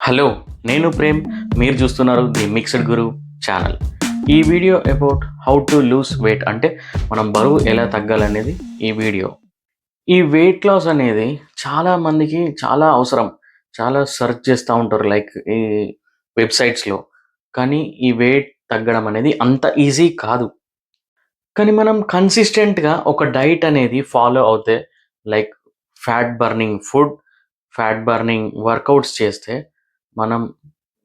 Hello, నేను ప్రేమ్. మీరు చూస్తున్నారు ది మిక్స్డ్ గురు ఛానల్. ఈ video about how to lose weight, అంటే మనం బరువు ఎలా తగ్గాలనేది ఈ వీడియో. ఈ వెయిట్ లాస్ అనేది చాలా మందికి చాలా అవసరం. చాలా సెర్చ్ చేస్తూ ఉంటారు లైక్ ఈ వెబ్సైట్స్లో. కానీ ఈ వెయిట్ తగ్గడం అనేది అంత ఈజీ కాదు. కానీ మనం కన్సిస్టెంట్గా ఒక డైట్ అనేది ఫాలో అవుతే, like fat burning food, fat burning workouts చేస్తే మనం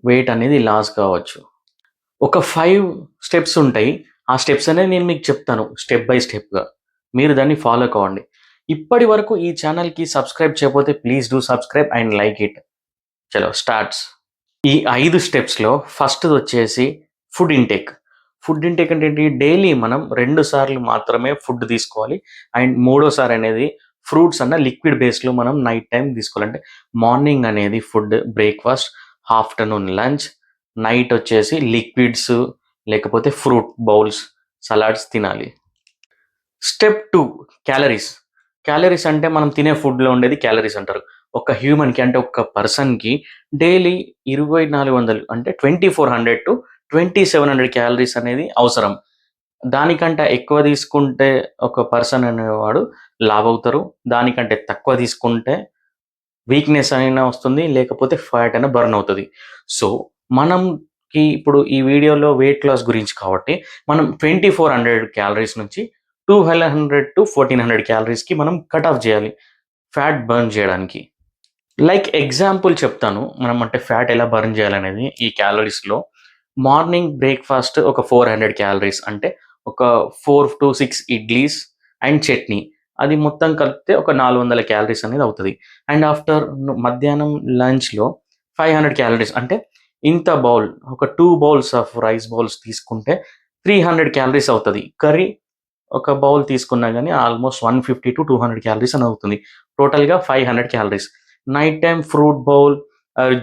వెయిట్ అనేది లాస్ కావచ్చు. ఒక 5 స్టెప్స్ ఉంటాయి. ఆ స్టెప్స్ అనేది నేను మీకు చెప్తాను స్టెప్ బై స్టెప్‌గా. మీరు దాన్ని ఫాలో కావండి. ఇప్పటి వరకు ఈ ఛానల్‌కి సబ్స్క్రైబ్ చేయకపోతే please do subscribe and like it. చలో స్టార్ట్స్. ఈ 5 స్టెప్స్‌లో ఫస్ట్‌దొచ్చేసి ఫుడ్ ఇంటేక్. ఫుడ్ ఇంటేక్ అంటే ఏంటి? డైలీ మనం 2 సార్లు మాత్రమే ఫుడ్ తీసుకోవాలి. అండ్ మూడోసారి అనేది ఫ్రూట్స్ అన్న లిక్విడ్ బేస్‌లో మనం నైట్ టైమ్ తీసుకోవాలి. అంటే మార్నింగ్ అనేది food breakfast, afternoon lunch, night వచ్చేసి లిక్విడ్స్ లేకపోతే ఫ్రూట్ బౌల్స్, సలాడ్స్ తినాలి. Step 2 calories. క్యాలరీస్ అంటే మనం తినే ఫుడ్‌లో ఉండేది క్యాలరీస్ అంటారు. ఒక హ్యూమన్‌కి అంటే ఒక పర్సన్‌కి డైలీ 2400 అంటే 2400-2700 క్యాలరీస్ అనేది అవసరం. దానికంటే ఎక్కువ తీసుకుంటే ఒక పర్సన్ అనేవాడు లావవుతారు. దానికంటే తక్కువ తీసుకుంటే వీక్‌నెస్ అయినా వస్తుంది. లేకపోతే ఫ్యాట్ అయినా బర్న్ అవుతది. సో, మనంకి ఇప్పుడు ఈ వీడియోలో వెయిట్ లాస్ గురించి కాబట్టి మనం 2400 క్యాలరీస్ నుంచి 1200-1400 క్యాలరీస్‌కి మనం కట్ ఆఫ్ చేయాలి. ఫ్యాట్ బర్న్ చేయడానికి. లైక్ ఎగ్జాంపుల్ చెప్తాను. మనం అంటే ఫ్యాట్ ఎలా బర్న్ చేయాలనేది ఈ క్యాలరీస్‌లో. మార్నింగ్ బ్రేక్‌ఫాస్ట్ ఒక 400 క్యాలరీస్, అంటే ఒక 4-6 ఇడ్లీస్ అండ్ చట్నీ. అది మొత్తం కలిపితే ఒక 400 క్యాలరీస్ అనేది అవుతది. అండ్ ఆఫ్టర్ మధ్యాహ్నం లంచ్‌లో 500 క్యాలరీస్, అంటే ఇంత బౌల్ ఒక 2 బౌల్స్ ఆఫ్ రైస్ బౌల్స్ తీసుకుంటే 300 క్యాలరీస్ అవుతది. కర్రీ ఒక బౌల్ తీసుకున్నా గానీ ఆల్మోస్ట్ 150-200 క్యాలరీస్ అని అవుతుంది. టోటల్‌గా 500 calories. Night time fruit bowl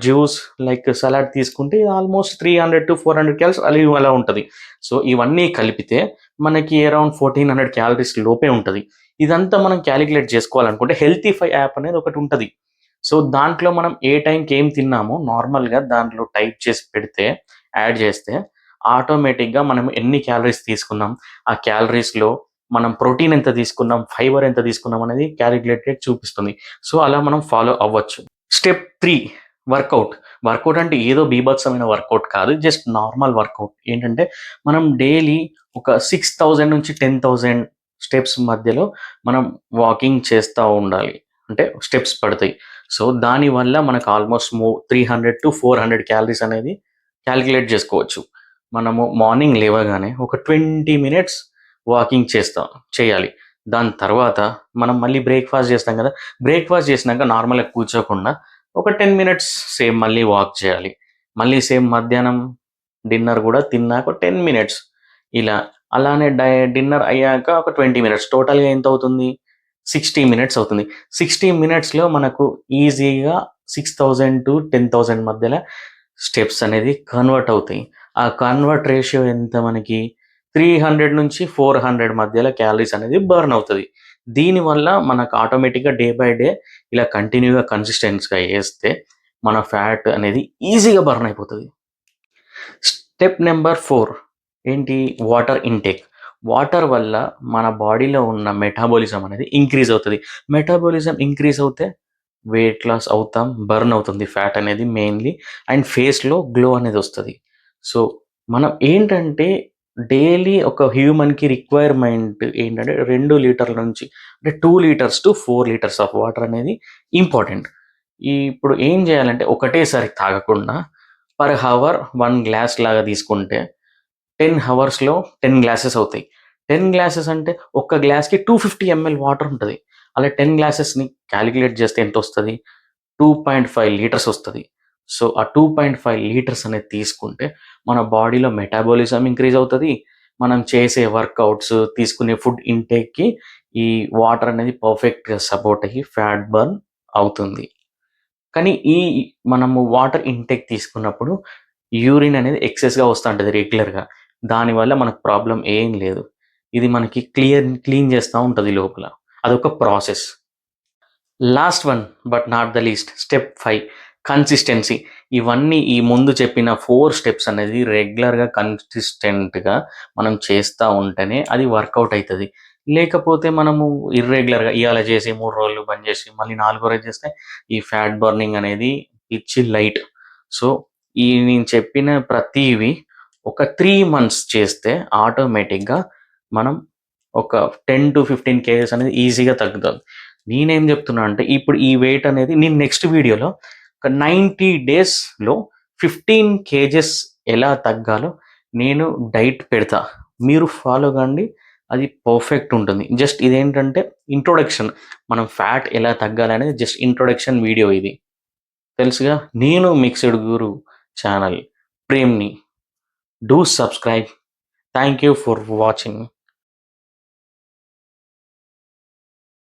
juice like salad తీసుకుంటే ఆల్మోస్ట్ 300-400 క్యాలరీస్ అలా ఉంటది. సో, ఇవన్నీ కలిపితే మనకి అరౌండ్ 1400 క్యాలరీస్ లోపే ఉంటది. ఇదంతా మనం కాలిక్యులేట్ చేసుకోవాలనుకుంటే హెల్తీఫై యాప్ అనేది ఒకటుంటది. సో, దాంట్లో మనం ఏ టైంకి ఏం తిన్నామో నార్మల్‌గా దాంట్లో టైప్ చేసి పెడితే, యాడ్ చేస్తే ఆటోమేటిక్‌గా మనం ఎన్ని క్యాలరీస్ తీసుకున్నాం, ఆ క్యాలరీస్‌లో మనం ప్రోటీన్ ఎంత తీసుకున్నాం, ఫైబర్ ఎంత తీసుకున్నాం అనేది కాలిక్యులేటెడ్ చూపిస్తుంది. సో, అలా మనం ఫాలో అవ్వచ్చు. Step 3 work out. వర్కౌట్ అంటే ఏదో బీభత్సమైన వర్కౌట్ కాదు. Just normal workout. ఏంటంటే మనం డైలీ ఒక 6000-10,000 స్టెప్స్ మధ్యలో మనం వాకింగ్ చేస్తా ఉండాలి. అంటే స్టెప్స్ పడతాయి. సో, దానివల్ల మనకు ఆల్మోస్ట్ 300-400 క్యాలరీస్ అనేది కాలిక్యులేట్ చేసుకోవచ్చు. మనము మార్నింగ్ లేవగానే ఒక 20 మినిట్స్ వాకింగ్ చేయాలి. దాని తర్వాత మనం మళ్ళీ బ్రేక్‌ఫాస్ట్ చేస్తాం కదా! బ్రేక్‌ఫాస్ట్ చేసినాక నార్మల్‌గా కూర్చోకుండా ఒక 10 మినిట్స్ సేమ్ మళ్ళీ వాక్ చేయాలి. మళ్ళీ సేమ్ మధ్యాహ్నం డిన్నర్ గూడా తిన్నాక 10 మినిట్స్ ఇలా. అలానే డిన్నర్ అయ్యాక ఒక 20 మినిట్స్. టోటల్‌గా ఎంతవుతుంది? 60 మినిట్స్ అవుతుంది. 60 మినిట్స్‌లో మనకు ఈజీగా 6000-10,000 మధ్యల స్టెప్స్ అనేది కన్వర్ట్ అవుతాయి. ఆ కన్వర్ట్ రేషియో ఎంత మనకి? 300-400 మధ్యలో క్యాలరీస్ అనేది బర్న్ అవుతది. దీనివల్ల మనకు ఆటోమేటిక్‌గా డే బై డే ఇలా కంటిన్యూ‌గా కన్సిస్టెన్స్‌గా చేస్తే మన ఫ్యాట్ అనేది ఈజీగా బర్న్ అయిపోతది. స్టెప్ నంబర్ 4 ఏంటి? Water intake. వాటర్ వల్ల మన బాడీలో ఉన్న మెటాబాలిజం అనేది ఇంక్రీజ్ అవుతది. మెటాబాలిజం ఇంక్రీజ్ అవుతే వెయిట్ లాస్ అవుతాం. బర్న్ అవుతుంది ఫ్యాట్ అనేది మెయిన్‌లీ. అండ్ ఫేస్‌లో గ్లో అనేదొస్తది. సో, మనం ఏంటంటే డైలీ ఒక హ్యూమన్‌కి రిక్వైర్‌మెంట్ ఏంటంటే 2 లీటర్ల నుంచి అంటే 2 litres to 4 litres of water అనేది ఇంపార్టెంట్. ఇప్పుడు ఏం చేయాలంటే ఒకటేసారి తాగకుండా పర్ హవర్ 1 గ్లాస్ లాగా తీసుకుంటే 10 హవర్స్‌లో 10 గ్లాసెస్ అవుతాయి. 10 గ్లాసెస్ అంటే ఒక్క గ్లాస్‌కి 250 ఎంఎల్ వాటర్ ఉంటది. అలా 10 గ్లాసెస్‌ని కాలిక్యులేట్ చేస్తే ఎంతొస్తది? 2.5 లీటర్స్ ఒస్తది. సో, ఆ 2.5 లీటర్స్ అనేది తీసుకుంటే మన బాడీలో మెటాబాలిజం ఇంక్రీజ్ అవుతది. మనం చేసే వర్కౌట్స్, తీసుకునే ఫుడ్ ఇంటేక్‌కి ఈ వాటర్ అనేది పర్ఫెక్ట్‌గా సపోర్ట్ అయ్యి ఫ్యాట్ బర్న్ అవుతుంది. కానీ మనము వాటర్ ఇంటేక్ తీసుకున్నప్పుడు యూరిన్ అనేది ఎక్సెస్‌గా వస్తా ఉంటది రెగ్యులర్‌గా. దానివల్ల మనకు ప్రాబ్లమ్ ఏం లేదు. ఇది మనకి క్లీన్ చేస్తా ఉంటది లోపల. అదొక process. Last one but not the least step 5 consistency ఇవన్నీ ఈ ముందు చెప్పిన 4 స్టెప్స్ అనేది రెగ్యులర్‌గా కన్సిస్టెంట్‌గా మనం చేస్తా ఉంటేనే అది వర్కౌట్ అయితది. లేకపోతే మనము ఇర్రెగ్యులర్‌గా ఇయాల చేసి 3 రోజులు బంద్ చేసి మళ్ళీ నాలుగో రోజు చేస్తే ఈ ఫ్యాట్ బర్నింగ్ అనేది పిచ్చి లైట్. సో, ఈ నేను చెప్పిన ప్రతీవి ఒక 3 మంత్స్ చేస్తే ఆటోమేటిక్‌గా మనం ఒక 10-15 కేజెస్ అనేది ఈజీగా తగ్గుతది. నేనేం చెప్తున్నా అంటే ఇప్పుడు ఈ వెయిట్ అనేది నేను నెక్స్ట్ వీడియోలో ఒక 90 డేస్‌లో 15 కేజెస్ ఎలా తగ్గాలో నేను డైట్ పెడతా. మీరు ఫాలో కండి. అది పర్ఫెక్ట్ ఉంటుంది. జస్ట్ ఇదేంటంటే ఇంట్రొడక్షన్. మనం ఫ్యాట్ ఎలా తగ్గాలనేది జస్ట్ ఇంట్రొడక్షన్ వీడియో ఇది. తెలుసుగా? నేను మిక్స్డ్ గురు ఛానల్ ప్రేమ్‌ని. Do subscribe. Thank you for watching.